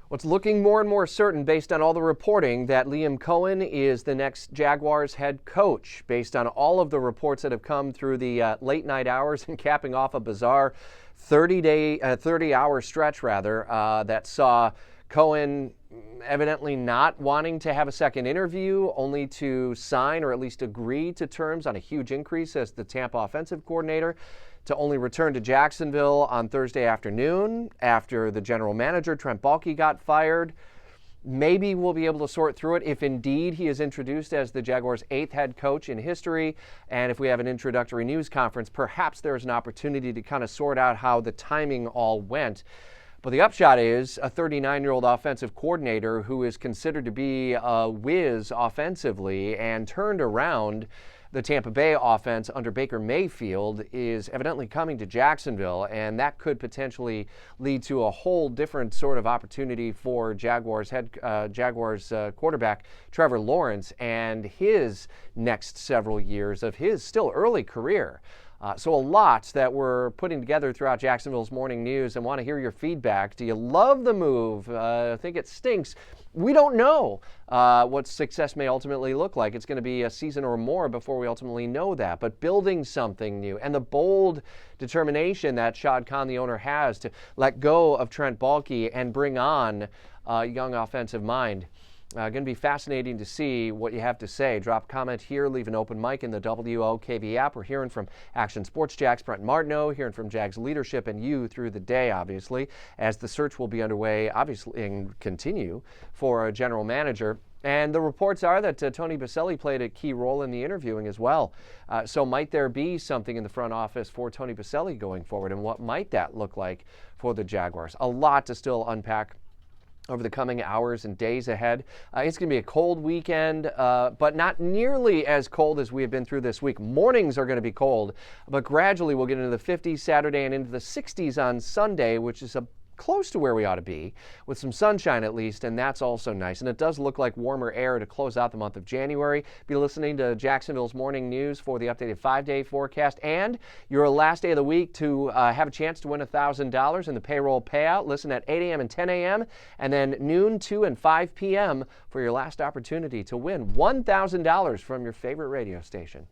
Well, it's looking more and more certain based on all the reporting that Liam Coen is the next Jaguars head coach, based on all of the reports that have come through the late night hours and capping off a bizarre 30-hour stretch that saw Coen evidently not wanting to have a second interview, only to sign or at least agree to terms on a huge increase as the Tampa offensive coordinator, to only return to Jacksonville on Thursday afternoon after the general manager, Trent Baalke, got fired. Maybe we'll be able to sort through it if indeed he is introduced as the Jaguars' 8th head coach in history. And if we have an introductory news conference, perhaps there's an opportunity to kind of sort out how the timing all went. But the upshot is a 39-year-old offensive coordinator who is considered to be a whiz offensively and turned around the Tampa Bay offense under Baker Mayfield is evidently coming to Jacksonville, and that could potentially lead to a whole different sort of opportunity for Jaguars quarterback Trevor Lawrence and his next several years of his still early career. So a lot that we're putting together throughout Jacksonville's morning news, and want to hear your feedback. Do you love the move? Think it stinks? We don't know what success may ultimately look like. It's going to be a season or more before we ultimately know that. But building something new and the bold determination that Shad Khan, the owner, has to let go of Trent Baalke and bring on a young offensive mind. Going to be fascinating to see what you have to say. Drop a comment here, leave an open mic in the WOKV app. We're hearing from Action Sports Jax, Brent Martineau, hearing from Jags leadership and you through the day, obviously, as the search will be underway, obviously, and continue for a general manager. And the reports are that Tony Boselli played a key role in the interviewing as well. So might there be something in the front office for Tony Boselli going forward, and what might that look like for the Jaguars? A lot to still unpack over the coming hours and days ahead. It's going to be a cold weekend, but not nearly as cold as we have been through this week. Mornings are going to be cold, but gradually we'll get into the 50s Saturday and into the 60s on Sunday, which is close to where we ought to be, with some sunshine at least, and that's also nice. And it does look like warmer air to close out the month of January. Be listening to Jacksonville's morning news for the updated 5-day forecast, and your last day of the week to have a chance to win $1,000 in the payroll payout. Listen at 8 a.m. and 10 a.m., and then noon, 2, and 5 p.m. for your last opportunity to win $1,000 from your favorite radio station.